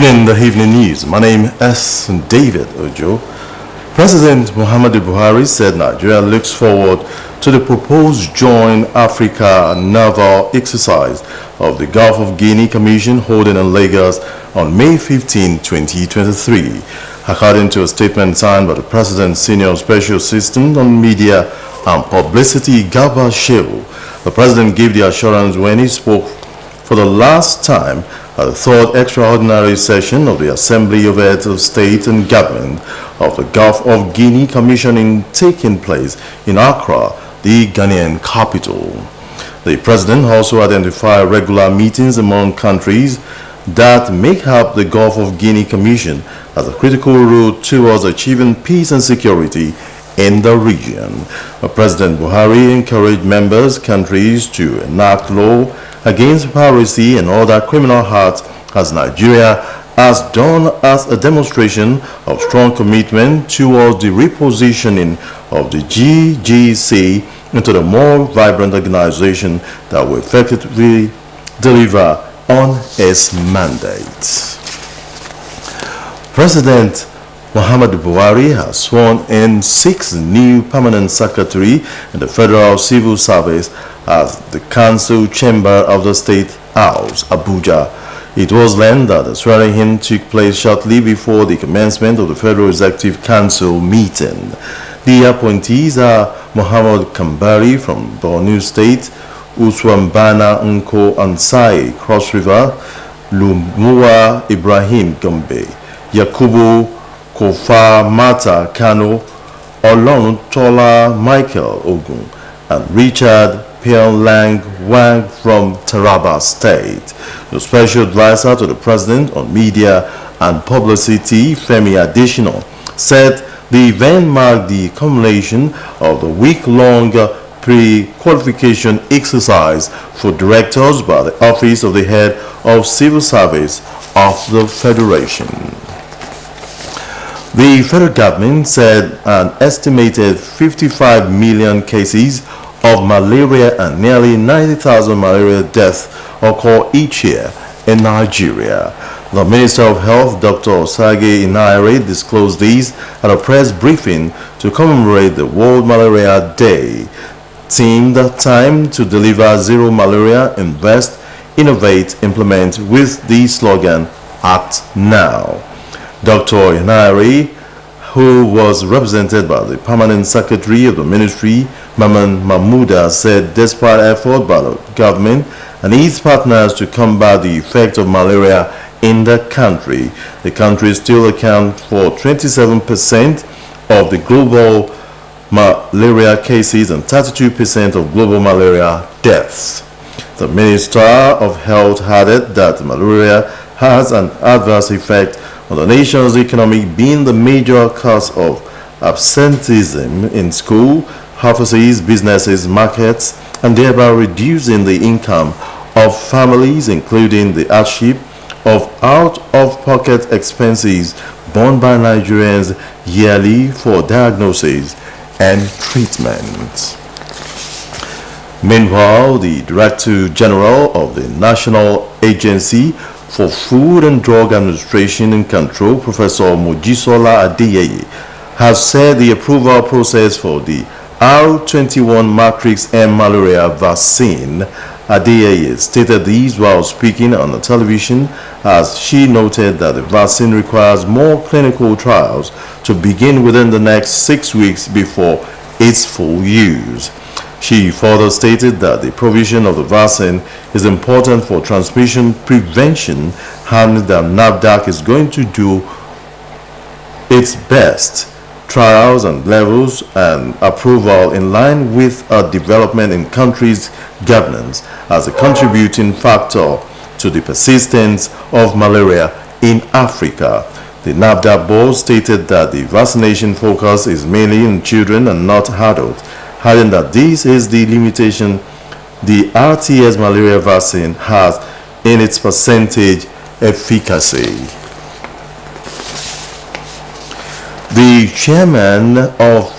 In the evening news, my name is David Ojo. President Muhammadu Buhari said Nigeria looks forward to the proposed Joint Africa Naval Exercise of the Gulf of Guinea Commission holding in Lagos on May 15, 2023. According to a statement signed by the President's Senior Special Assistant on Media and Publicity, Garba Shehu, the President gave the assurance when he spoke for the last time at the third extraordinary session of the Assembly of Heads of State and Government of the Gulf of Guinea Commission taking place in Accra, the Ghanaian capital. The President also identified regular meetings among countries that make up the Gulf of Guinea Commission as a critical route towards achieving peace and security in the region. President Buhari encouraged member countries to enact law against piracy and other criminal acts, as Nigeria has done as a demonstration of strong commitment towards the repositioning of the GGC into the more vibrant organization that will effectively deliver on its mandate. President Muhammadu Buhari has sworn in 6 new permanent secretaries in the Federal Civil Service as the Council Chamber of the State House, Abuja. It was learned that the swearing-in took place shortly before the commencement of the Federal Executive Council meeting. The appointees are Muhammad Kambari from Borno State, Uswambana Nko Ansai, Cross River, Lumua Ibrahim Gombe, Yakubu Kofa Mata Kano, Olon Tola Michael Ogun, and Richard Lang Wang from Taraba State. The special advisor to the President on Media and Publicity, Femi Additional, said the event marked the culmination of the week-long pre-qualification exercise for directors by the Office of the Head of Civil Service of the Federation. The federal government said an estimated 55 million cases of malaria and nearly 90,000 malaria deaths occur each year in Nigeria. The Minister of Health, Dr. Osage Inaire, disclosed these at a press briefing to commemorate the World Malaria Day, themed Time to Deliver Zero Malaria, Invest, Innovate, Implement with the slogan Act Now. Dr. Inaire, who was represented by the Permanent Secretary of the Ministry, Maman Mahmouda, said despite effort by the government and its partners to combat the effect of malaria in the country still accounts for 27% of the global malaria cases and 32% of global malaria deaths. The Minister of Health added that malaria has an adverse effect on the nation's economy, being the major cause of absenteeism in school, offices, businesses, markets, and thereby reducing the income of families, including the hardship of out-of-pocket expenses borne by Nigerians yearly for diagnosis and treatment. Meanwhile, the Director General of the National Agency for Food and Drug Administration and Control, Professor Mojisola Adeyeye, has said the approval process for the R21 Matrix M malaria vaccine. Adeyeye stated these while speaking on the television, as she noted that the vaccine requires more clinical trials to begin within the next 6 weeks before its full use. She further stated that the provision of the vaccine is important for transmission prevention and that NAFDAC is going to do its best trials and levels and approval in line with a development in countries' governance as a contributing factor to the persistence of malaria in Africa. The NAFDAC board stated that the vaccination focus is mainly in children and not adults, adding that this is the limitation the RTS malaria vaccine has in its percentage efficacy. The chairman of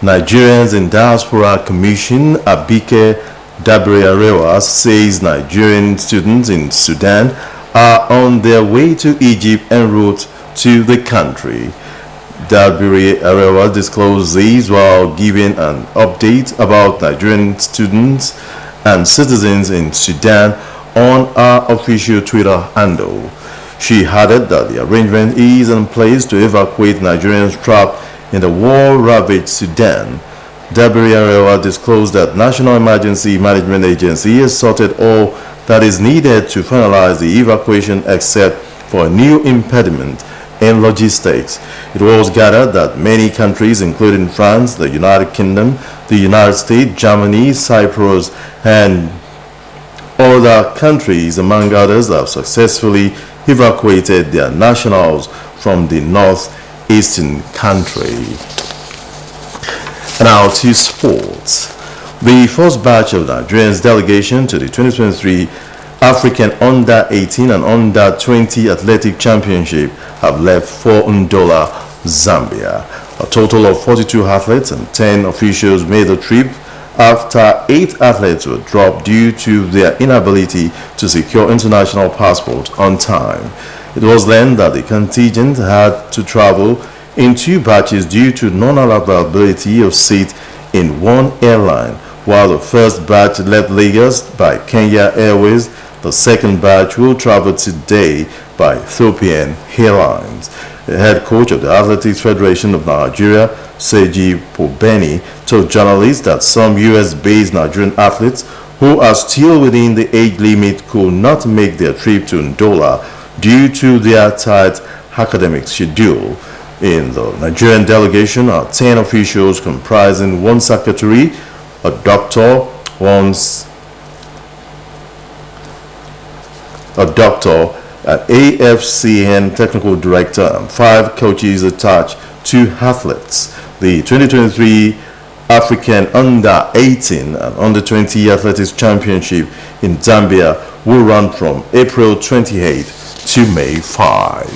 Nigerians in Diaspora Commission, Abike Dabriarewa, says Nigerian students in Sudan are on their way to Egypt en route to the country. Dabiri Arewa disclosed these while giving an update about Nigerian students and citizens in Sudan on her official Twitter handle. She added that the arrangement is in place to evacuate Nigerians trapped in the war-ravaged Sudan. Dabiri Arewa disclosed that National Emergency Management Agency has sorted all that is needed to finalize the evacuation except for a new impediment in logistics. It was gathered that many countries, including France, the United Kingdom, the United States, Germany, Cyprus, and other countries, among others, have successfully evacuated their nationals from the northeastern country. Now to sports. The first batch of Nigerians delegation to the 2023 African Under-18 and Under-20 Athletic Championship have left for Ndola, Zambia. A total of 42 athletes and 10 officials made the trip after 8 athletes were dropped due to their inability to secure international passports on time. It was then that the contingent had to travel in 2 batches due to non-availability of seats in one airline. While the first batch left Lagos by Kenya Airways, the second batch will travel today by Ethiopian Airlines. The head coach of the Athletics Federation of Nigeria, Seji Pobeni, told journalists that some US-based Nigerian athletes who are still within the age limit could not make their trip to Ndola due to their tight academic schedule. In the Nigerian delegation are 10 officials comprising 1 secretary, a doctor, an AFCN technical director, and 5 coaches attached to athletes. The 2023 African Under-18 and Under-20 Athletics Championship in Zambia will run from April 28 to May 5.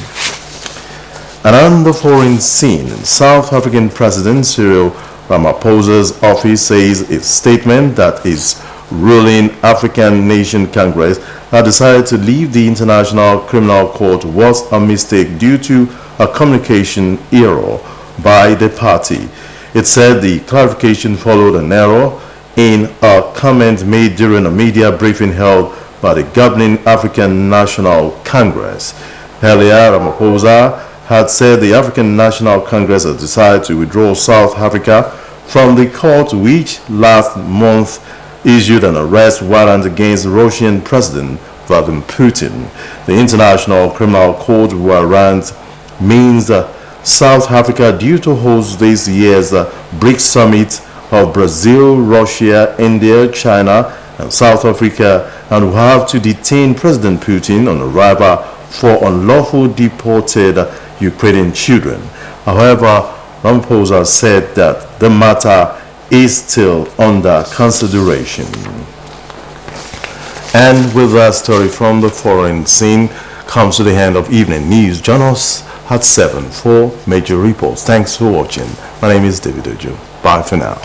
And on the foreign scene, South African President Cyril Ramaphosa's office says its statement that his ruling African Nation Congress had decided to leave the International Criminal Court was a mistake due to a communication error by the party. It said the clarification followed an error in a comment made during a media briefing held by the governing African National Congress. Earlier, Ramaphosa had said the African National Congress had decided to withdraw South Africa from the court, which last month issued an arrest warrant against Russian President Vladimir Putin. The International Criminal Court warrant means South Africa due to host this year's BRICS summit of Brazil, Russia, India, China, and South Africa, and will have to detain President Putin on arrival for unlawful deported Ukrainian children. However, Ramaphosa said that the matter is still under consideration. And with that story from the foreign scene comes to the end of evening news. Join us at 7 for major reports. Thanks for watching. My name is David Ojo. Bye for now.